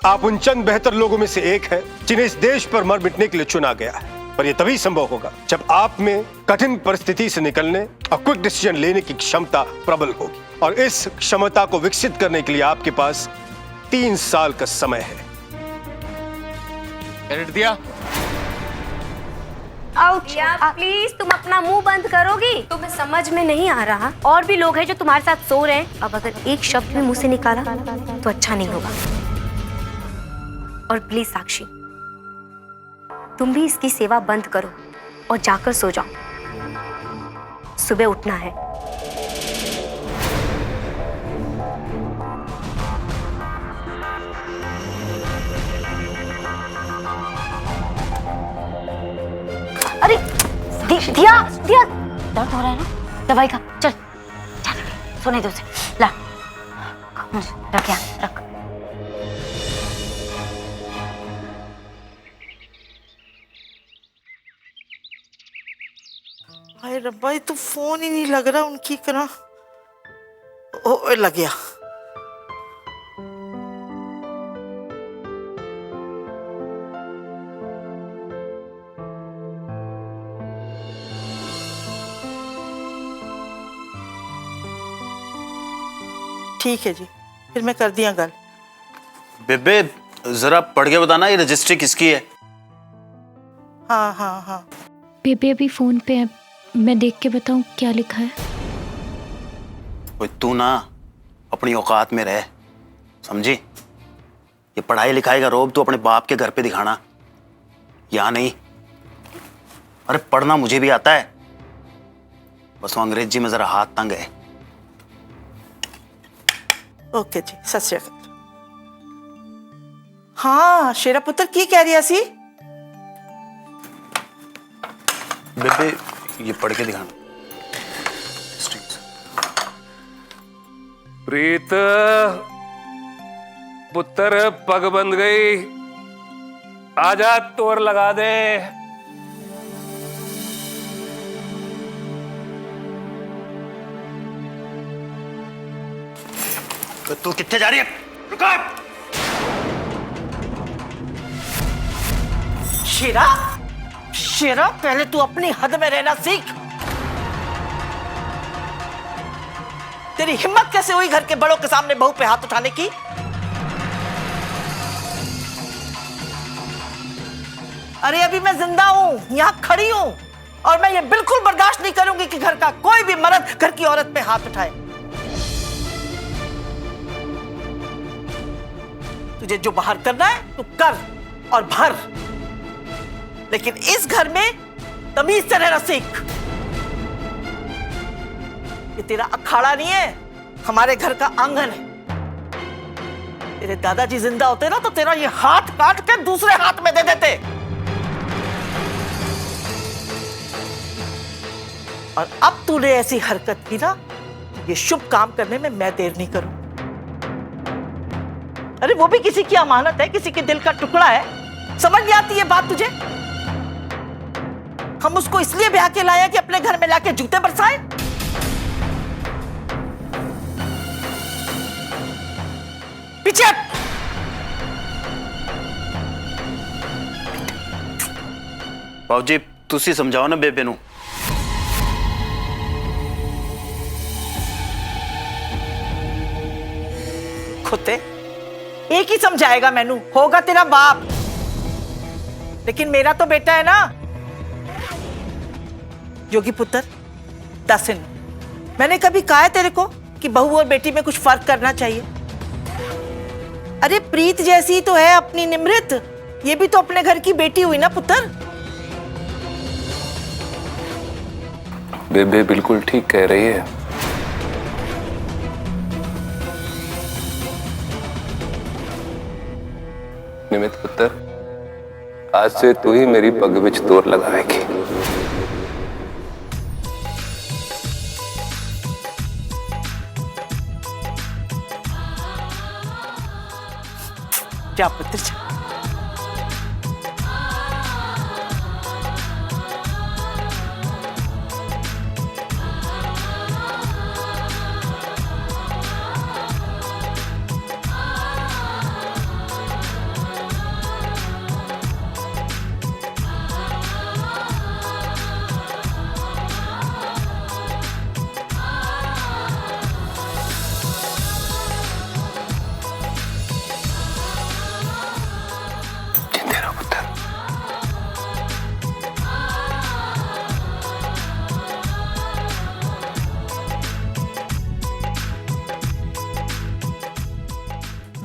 आप उन चंद बेहतर लोगों में से एक हैं जिन्हें इस देश पर मर मिटने के लिए चुना गया है। पर यह तभी संभव होगा जब आप में कठिन परिस्थिति से निकलने और क्विक डिसीजन लेने की क्षमता प्रबल होगी। और इस क्षमता को विकसित करने के लिए आपके पास 3 साल का समय है। एडिट दिया। आउच। प्लीज तुम अपना मुंह बंद करोगी? तुम्हें समझ में नहीं आ रहा? और भी लोग हैं जो तुम्हारे साथ सो रहे हैं। अब अगर एक शब्द भी मुंह से निकाला तो अच्छा नहीं होगा। और प्लीज साक्षी, तुम भी इसकी सेवा बंद करो और जाकर सो जाओ। सुबह उठना है। अरे दिया दर्द हो रहा है ना? दवाई खा। चल चल सोने दो उसे। ला रख यहाँ रख। हाय रब्बा, ये तो फोन ही नहीं लग रहा उनकी तरह। ओ लग गया। ठीक है जी, फिर मैं कर दिया गल। बेबे जरा पढ़ के बताना ये रजिस्ट्री किसकी है? हाँ हाँ हाँ। बेबी अभी फोन पे है, मैं देख के बताऊं क्या लिखा है? ओए तू ना अपनी औकात में रह, समझी? ये पढ़ाई लिखाई का रोब तो अपने बाप के घर पे दिखाना, या नहीं। अरे पढ़ना मुझे भी आता है, बस वो अंग्रेजी में जरा हाथ तंग है। ओके जी, सत श्री अकाल। हाँ शेरा पुत्र की कह रही सी? बेबे ये पढ़ के दिखाना। प्रीत पुत्र पग बंध गई, आजा तोर लगा दे। तो तू कितने जा रही है? रुको। शेरा, शेरा पहले तू अपनी हद में रहना सीख। तेरी हिम्मत कैसे हुई घर के बड़ों के सामने बहू पे हाथ उठाने की? अरे अभी मैं जिंदा हूं, यहां खड़ी हूं, और मैं ये बिल्कुल बर्दाश्त नहीं करूंगी कि घर का कोई भी मर्द घर की औरत पे हाथ उठाए। तुझे जो बाहर करना है तू कर और भर, लेकिन इस घर में तमीज से रहना सीख। ये तेरा अखाड़ा नहीं है, हमारे घर का आंगन है। तेरे दादाजी जिंदा होते ना तो तेरा ये हाथ काट के दूसरे हाथ में दे देते। और अब तूने ऐसी हरकत की ना, ये शुभ काम करने में मैं देर नहीं करूं। अरे वो भी किसी की अमानत है, किसी के दिल का टुकड़ा है। समझ नहीं आती ये बात तुझे? हम उसको इसलिए ब्याह के लाए कि अपने घर में लाके जूते बरसाए। पीछे हट। बाबूजी तुसी समझाओ ना बेबे नू। खुते एक ही समझाएगा मैनू, होगा तेरा बाप, लेकिन मेरा तो बेटा है ना। योगी पुत्र दसिन, मैंने कभी कहा है तेरे को कि बहू और बेटी में कुछ फर्क करना चाहिए? अरे प्रीत जैसी तो है अपनी निमृत, ये भी तो अपने घर की बेटी हुई ना पुत्र। बेबे बिल्कुल ठीक कह रही है। निमित पुत्र, आज से तू ही मेरी पग विच तोर लगाएगी। जा पुत्र जा।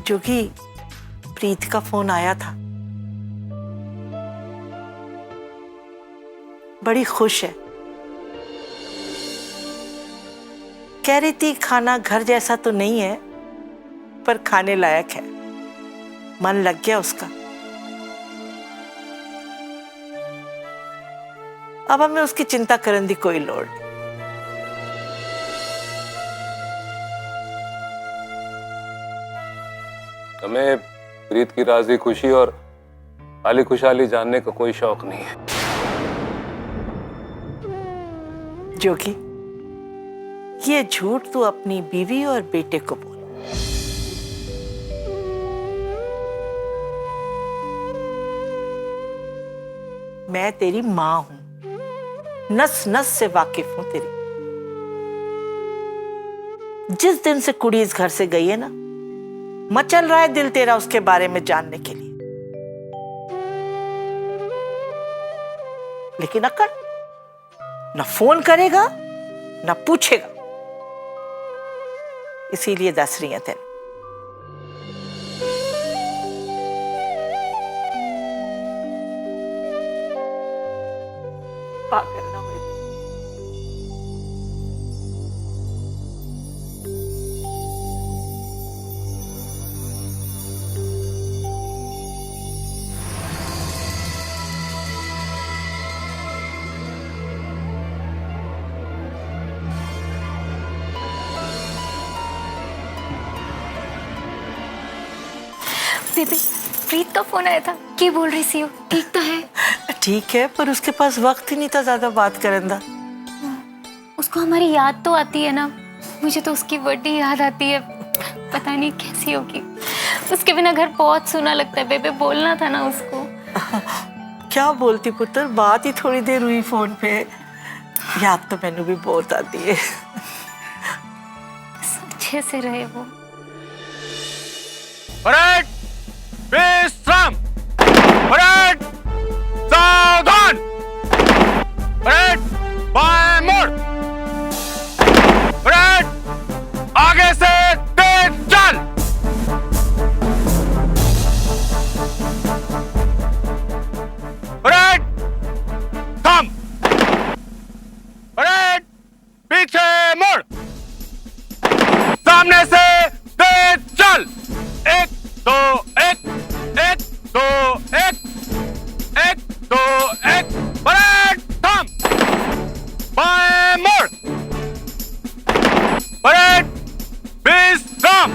जोगी, प्रीत का फोन आया था। बड़ी खुश है। कह रही थी खाना घर जैसा तो नहीं है, पर खाने लायक है। मन लग गया उसका। अब हमें उसकी चिंता करने की कोई लोड़ नहीं। हमें प्रीत की राजी खुशी और हाली खुशहाली जानने का कोई शौक नहीं है। जोगी, ये झूठ तू अपनी बीवी और बेटे को बोल। मैं तेरी मां हूं, नस नस से वाकिफ हूं तेरी। जिस दिन से कुड़ी इस घर से गई है ना, मचल रहा है दिल तेरा उसके बारे में जानने के लिए। लेकिन अक्कड़ न फोन करेगा न पूछेगा, इसीलिए दस रही है तेरे। पागल ना हुई। बेबी, प्रीत का फोन आया था। क्या बोल रही सी हो? ठीक तो है? ठीक है, पर उसके पास वक्त ही नहीं था ज्यादा बात करने दा। उसको हमारी याद तो आती है ना। मुझे तो उसकी बर्थडे याद आती है। पता नहीं कैसी होगी। उसके बिना घर बहुत सुना लगता है। बेबे, बोलना था ना उसको। क्या बोलती पुत्र, बात ही थोड़ी देर हुई फोन पे। याद तो मैंने भी बहुत आती है। अच्छे से रहे वो। परेड विश्राम, परेड सावधान, परेड बाएं मुड़, परेड आगे से तेज चल, परेड थम, परेड पीछे मुड़, सामने से तेज चल। एक दो एक, एक दो एक, एक दो एक, परेड थम, बाएं मुड़, परेड विश्राम।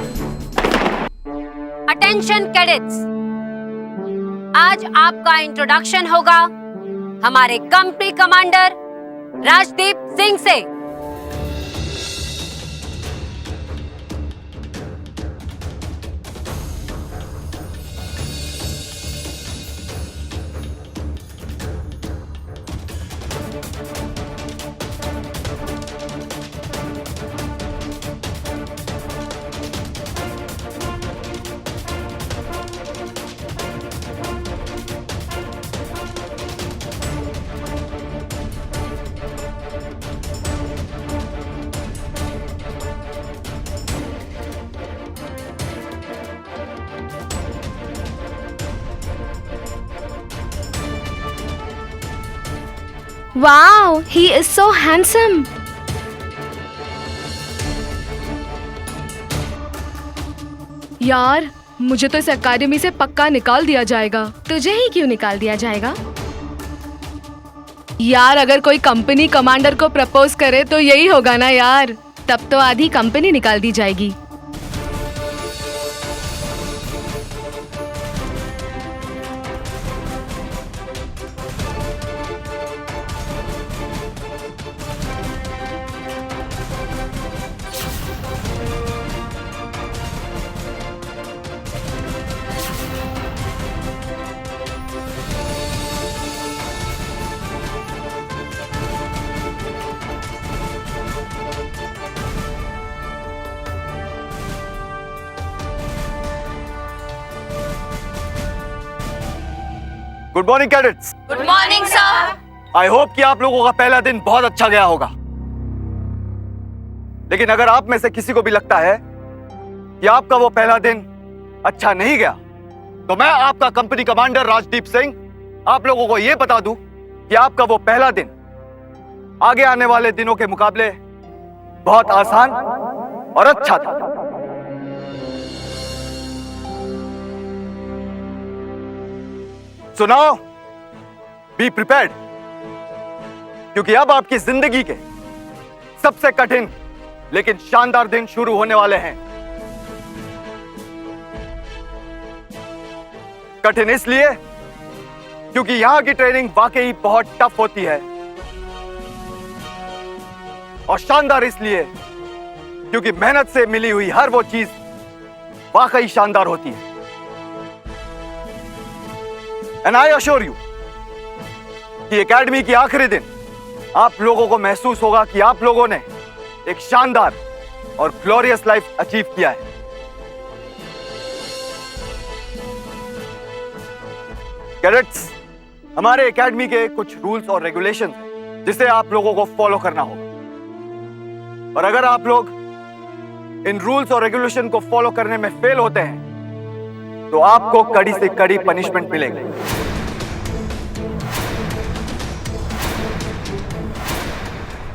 अटेंशन कैडेट्स, आज आपका इंट्रोडक्शन होगा हमारे कंपनी कमांडर राजदीप सिंह से। Wow, he is so handsome. यार, मुझे तो इस अकादमी से पक्का निकाल दिया जाएगा। तुझे ही क्यों निकाल दिया जाएगा? यार, अगर कोई कंपनी कमांडर को प्रपोज करे तो यही होगा ना यार। तब तो आधी कंपनी निकाल दी जाएगी। Good morning cadets. Good morning sir. I hope कि आप लोगों का पहला दिन बहुत अच्छा गया होगा। लेकिन अगर आप में से किसी को भी लगता है कि आपका वो पहला दिन अच्छा नहीं गया तो मैं आपका कंपनी कमांडर राजदीप सिंह आप लोगों को यह बता दूं कि आपका वो पहला दिन आगे आने वाले दिनों के मुकाबले बहुत आसान और अच्छा था। सुनाओ, बी प्रिपेयर्ड, क्योंकि अब आपकी जिंदगी के सबसे कठिन लेकिन शानदार दिन शुरू होने वाले हैं। कठिन इसलिए क्योंकि यहां की ट्रेनिंग वाकई बहुत टफ होती है, और शानदार इसलिए क्योंकि मेहनत से मिली हुई हर वो चीज वाकई शानदार होती है। एंड आई अश्योर यू कि एकेडमी की आखिरी दिन आप लोगों को महसूस होगा कि आप लोगों ने एक शानदार और ग्लोरियस लाइफ अचीव किया है। कैडेट्स, हमारे एकेडमी के कुछ रूल्स और रेगुलेशंस हैं जिसे आप लोगों को फॉलो करना होगा, और अगर आप लोग इन रूल्स और रेगुलेशन को फॉलो करने में फेल होते हैं तो आपको कड़ी से कड़ी पनिशमेंट मिलेगी।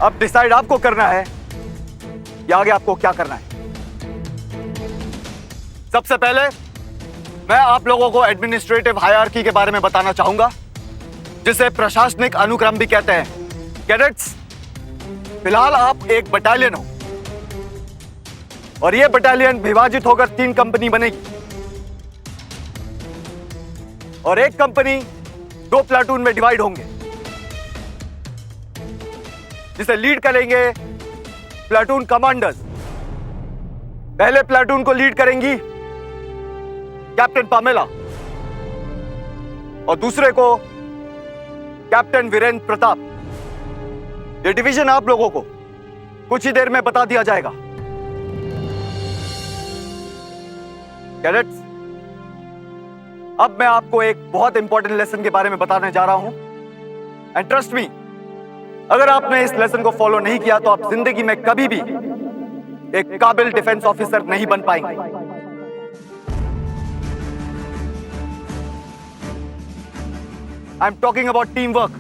अब डिसाइड आपको करना है कि आगे आपको क्या करना है। सबसे पहले मैं आप लोगों को एडमिनिस्ट्रेटिव हायरार्की के बारे में बताना चाहूंगा, जिसे प्रशासनिक अनुक्रम भी कहते हैं। कैडेट्स, फिलहाल आप एक बटालियन हो, और यह बटालियन विभाजित होकर 3 कंपनी बनेगी, और एक कंपनी 2 प्लाटून में डिवाइड होंगे, जिसे लीड करेंगे प्लाटून कमांडर्स। पहले प्लाटून को लीड करेंगी कैप्टन पामेला, और दूसरे को कैप्टन वीरेंद्र प्रताप। ये डिवीजन आप लोगों को कुछ ही देर में बता दिया जाएगा। कैडेट्स, अब मैं आपको एक बहुत इंपॉर्टेंट लेसन के बारे में बताने जा रहा हूं, एंड ट्रस्ट मी, अगर आपने इस लेसन को फॉलो नहीं किया तो आप जिंदगी में कभी भी एक काबिल डिफेंस ऑफिसर नहीं बन पाएंगे। I am talking about team work.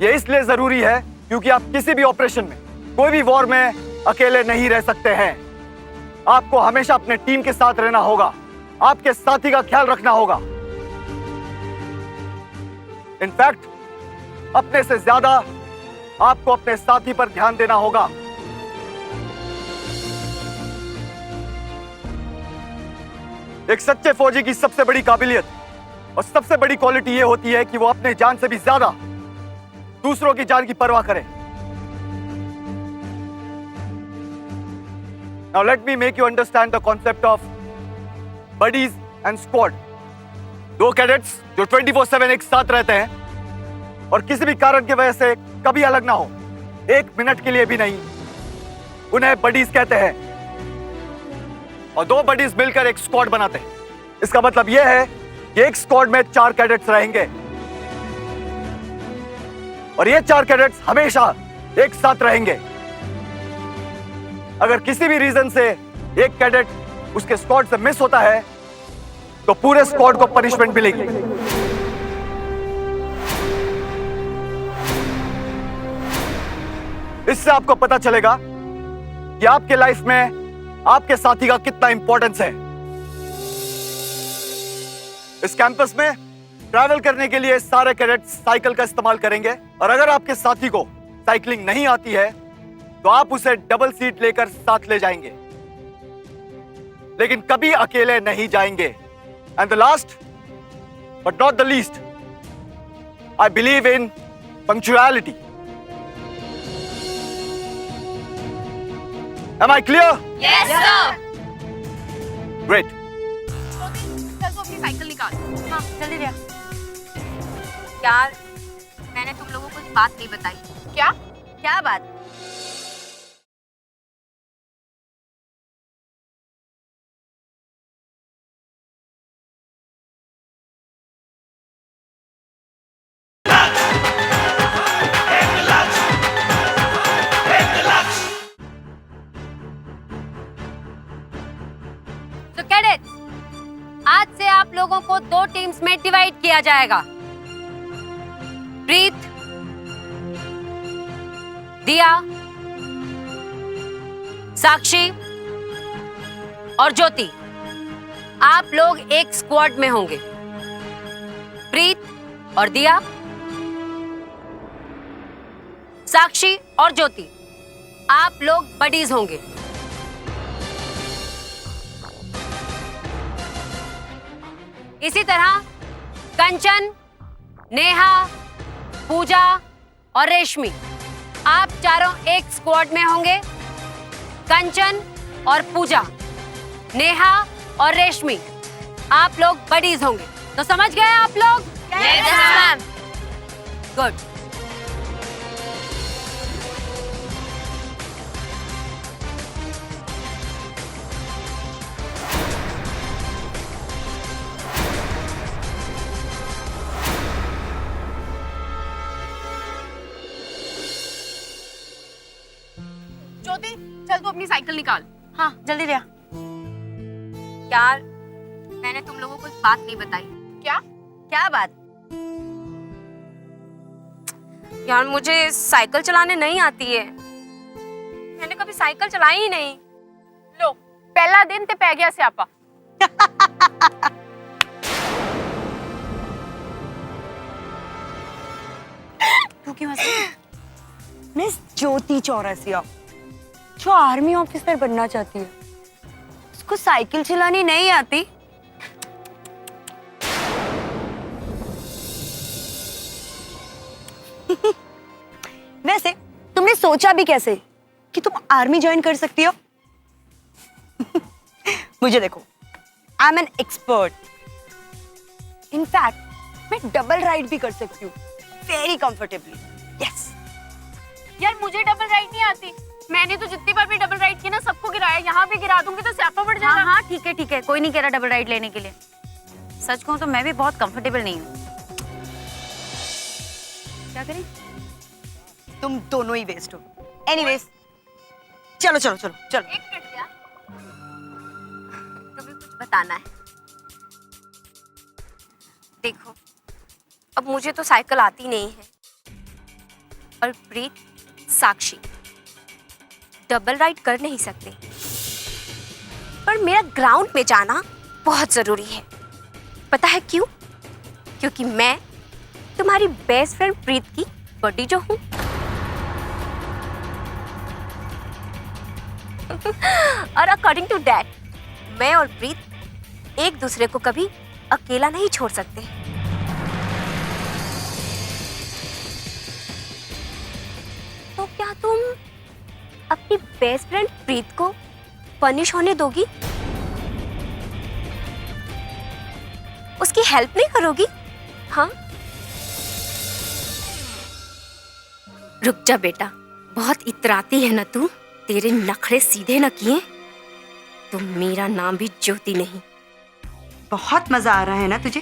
यह इसलिए जरूरी है क्योंकि आप किसी भी ऑपरेशन में, कोई भी वॉर में अकेले नहीं रह सकते हैं। आपको हमेशा अपने टीम के साथ रहना होगा, आपके साथी का ख्याल रखना होगा। इनफैक्ट अपने से ज्यादा आपको अपने साथी पर ध्यान देना होगा। एक सच्चे फौजी की सबसे बड़ी काबिलियत और सबसे बड़ी क्वालिटी यह होती है कि वो अपने जान से भी ज्यादा दूसरों की जान की परवाह करे। Now let me make you understand the concept of buddies and squad. 2 cadets जो 24/7 एक साथ रहते हैं और किसी भी कारण की वजह से कभी अलग ना हो, 1 मिनट के लिए भी नहीं, उन्हें बडीज कहते हैं। और 2 बडीज मिलकर एक स्क्वाड बनाते हैं। इसका मतलब यह है कि एक स्क्वाड में 4 कैडेट्स रहेंगे, और ये 4 कैडेट्स हमेशा एक साथ रहेंगे। अगर किसी भी रीजन से एक कैडेट उसके स्क्वाड से मिस होता है तो पूरे स्क्वाड को पनिशमेंट मिलेगी। इससे आपको पता चलेगा कि आपके लाइफ में आपके साथी का कितना इंपॉर्टेंस है। इस कैंपस में ट्रैवल करने के लिए सारे कैडेट्स साइकिल का इस्तेमाल करेंगे, और अगर आपके साथी को साइकिलिंग नहीं आती है तो आप उसे डबल सीट लेकर साथ ले जाएंगे, लेकिन कभी अकेले नहीं जाएंगे। And the last but not the least, I believe in punctuality. Am I clear? Yes, sir. Great. चल तू अपनी साइकिल निकाल। हाँ, जल्दी ले। यार, मैंने तुम लोगों को कुछ बात नहीं बताई। क्या? क्या बात? So cadets, टीम्स में डिवाइड किया जाएगा। प्रीत, दिया, साक्षी और ज्योति, आप लोग एक स्क्वाड में होंगे। प्रीत और दिया, साक्षी और ज्योति, आप लोग बडीज होंगे। इसी तरह कंचन, नेहा, पूजा और रेशमी, आप चारों एक स्क्वाड में होंगे। कंचन और पूजा, नेहा और रेशमी, आप लोग बडीज होंगे। तो समझ गए आप लोग? Yes, ma'am. गुड। ज्योति, चल तू अपनी साइकिल निकाल। हाँ, जल्दी ले आ। यार, मैंने तुम लोगों को एक बात नहीं बताई। क्या? क्या बात? यार, मुझे साइकिल चलाने नहीं आती है। मैंने कभी साइकिल चलाई ही नहीं। लो, पहला दिन ते पै गया स्यापा। तू क्यों हंसी? मिस ज्योति चौरसिया, जो आर्मी ऑफिसर बनना चाहती है, उसको साइकिल चलानी नहीं आती। वैसे तुमने सोचा भी कैसे कि तुम आर्मी ज्वाइन कर सकती हो? मुझे देखो, I am an expert. In fact मैं डबल राइड भी कर सकती हूँ, वेरी कंफर्टेबली। यस। यार, मुझे डबल राइड नहीं आती। मैंने तो जितनी बार भी डबल राइड की ना, सबको गिराया। यहाँ भी गिरा दूंगी तो स्यापा बढ़ जाएगा। हाँ, ठीक है, कोई नहीं कह रहा डबल राइड लेने के लिए। सच कहूं तो मैं भी बहुत कंफर्टेबल नहीं हूँ। क्या करें? तुम दोनों ही वेस्ट हो। एनीवेज, चलो। एक मिनट यार, तुम्हें कुछ बताना है। देखो, अब मुझे तो साइकिल आती नहीं है, और प्रीत, साक्षी डबल राइड कर नहीं सकते, पर मेरा ग्राउंड में जाना बहुत जरूरी है। पता है क्यों? क्योंकि मैं तुम्हारी बेस्ट फ्रेंड प्रीत की बडी जो हूं। और अकॉर्डिंग टू डैड, मैं और प्रीत एक दूसरे को कभी अकेला नहीं छोड़ सकते। तो क्या तुम अपनी बेस्ट फ्रेंड प्रीत को पनिश होने दोगी? उसकी हेल्प नहीं करोगी? हाँ? रुक जा बेटा, बहुत इतराती है ना तू। तेरे नखरे सीधे न किए तो मेरा नाम भी ज्योति नहीं। बहुत मजा आ रहा है ना तुझे?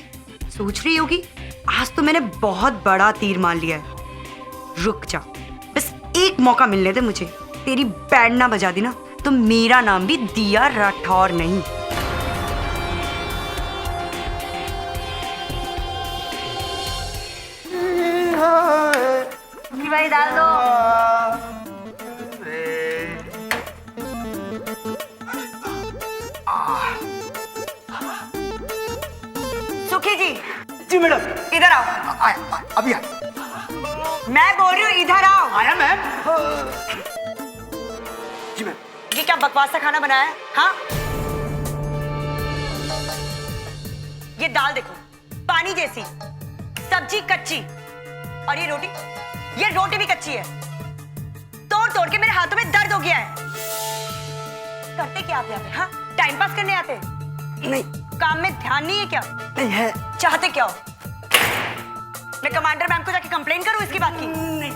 सोच रही होगी आज तो मैंने बहुत बड़ा तीर मान लिया है। रुक जा, बस एक मौका मिलने दे मुझे। तेरी बैंड ना बजा दी ना तो मेरा नाम भी दिया राठौर नहीं। भाई डाल दो। सुखी जी मैडम, इधर आओ। अभी आ। मैं बोल रही हूँ इधर आओ। आया मैम। जी मैम। ये क्या बकवास सा खाना बनाया है? हाँ, ये दाल देखो, पानी जैसी, सब्जी कच्ची, और ये रोटी भी कच्ची है। तोड़ तोड़ के मेरे हाथों में दर्द हो गया है। करते क्या आप यहाँ पे? हाँ, टाइम पास करने आते? नहीं। काम में ध्यान नहीं है क्या? नहीं है। चाहते क्या हो? मैं कमांडर मैम को जाके कंप्लेन करूं इसकी बात की? नहीं।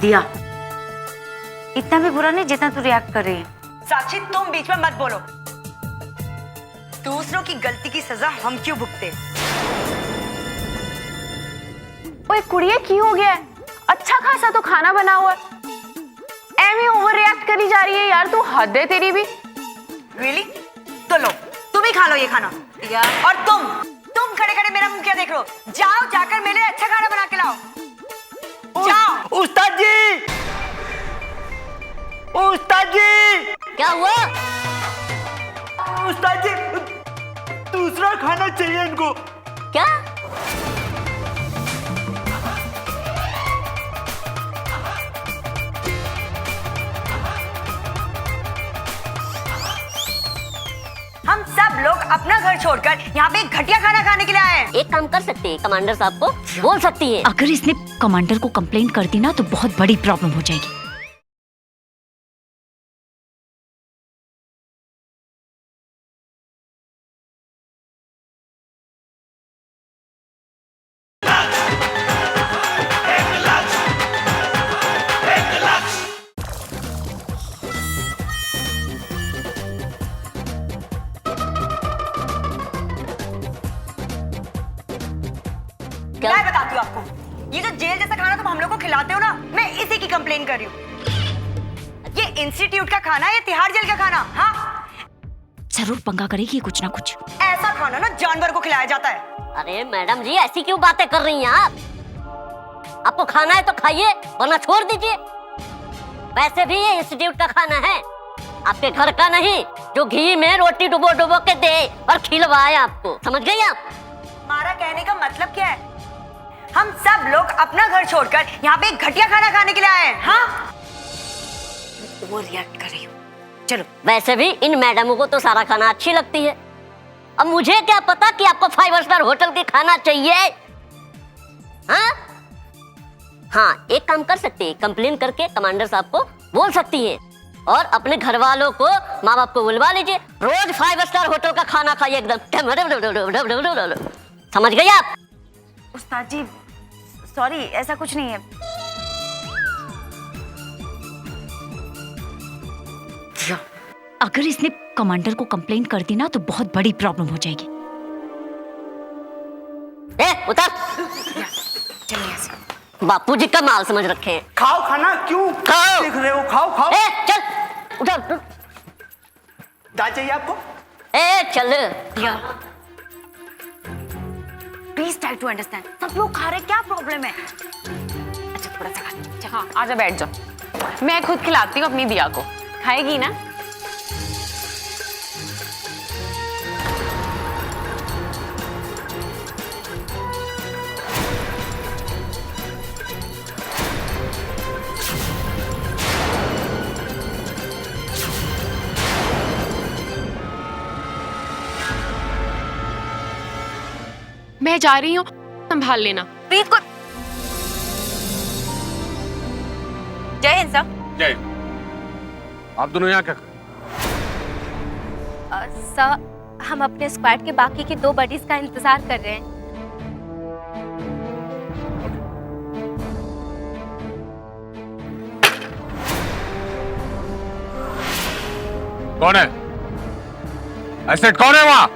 दिया, इतना भी बुरा नहीं जितना तू रिएक्ट कर रही है। साक्षी, तुम बीच में मत बोलो। दूसरों की गलती की सजा हम क्यों भुगते? ओए कुड़िए, की हो गया है? अच्छा खासा तो खाना बना हुआ है, एमी ओवर रिएक्ट करी जा रही है यार। तू हद है तेरी भी। रियली? तो लो, तुम ही खा लो ये खाना। और तुम खड़े खड़े मेरा मुंह क्या देख रहे हो? जाओ जाकर मेरे लिए अच्छा खाना बना के लाओ। जाओ। उस्ताद जी, उस्ताद जी, क्या हुआ? उस्ताद जी, दूसरा खाना चाहिए इनको। क्या? हम सब लोग अपना घर छोड़कर यहाँ पे घटिया खाना खाने के लिए आए हैं। एक काम कर सकती है, कमांडर साहब को बोल सकती है। अगर इसने कमांडर को कंप्लेंट कर दी ना तो बहुत बड़ी प्रॉब्लम हो जाएगी। मैं बताती हूँ आपको, ये जो जेल जैसा खाना तुम हम लोग को खिलाते हो ना, मैं इसी की कंप्लेन कर रही हूँ। ये इंस्टीट्यूट का खाना है या तिहाड़ जेल का खाना? हाँ, जरूर पंगा करेगी कुछ ना कुछ। ऐसा खाना ना जानवर को खिलाया जाता है। अरे मैडम जी, ऐसी क्यों बातें कर रही हैं आप? आपको खाना है तो खाइए, वरना छोड़ दीजिए। वैसे भी ये इंस्टीट्यूट का खाना है, आपके घर का नहीं, जो घी में रोटी डुबो डुबो के दे और खिलवाए आपको। समझ गई आप? हमारा कहने का मतलब क्या है? हम सब लोग अपना घर छोड़कर यहाँ पे घटिया खाना खाने के लिए आए हैं। हाँ, वो रिएक्ट कर रही हूँ। चलो। वैसे भी इन मैडमों को तो सारा खाना अच्छी लगती है। अब मुझे क्या पता कि आपको 5 स्टार होटल के खाना चाहिए। हाँ हाँ, एक काम कर सकती है, कंप्लेन करके कमांडर साहब को बोल सकती है और अपने घर वालों को, माँ बाप को बुलवा लीजिए। रोज 5 स्टार होटल का खाना खाइए एकदम। समझ गई आप? उस्ताद जी सॉरी, ऐसा कुछ नहीं है। अगर इसने कमांडर को कंप्लेंट कर दी ना तो बहुत बड़ी प्रॉब्लम हो जाएगी। उतर। बापू जी का माल समझ रखे हैं। खाओ खाना, क्यों खाओ। देख रहे हो? खाओ खाओ। चल उधर। दाल चाहिए आपको? चल। Please try to understand. सब लोग खा रहे, क्या प्रॉब्लम है? अच्छा थोड़ा सा खा। हाँ आजा बैठ जाओ, मैं खुद खिलाती हूँ अपनी दिया को। खाएगी ना? मैं जा रही हूँ, संभाल लेना। प्रीत को जय हिंद सर। जय। आप दोनों यहाँ क्या कर? सर, हम अपने स्क्वाड के बाकी के 2 बडीज का इंतजार कर रहे हैं। कौन है? एसेट कौन है वहाँ?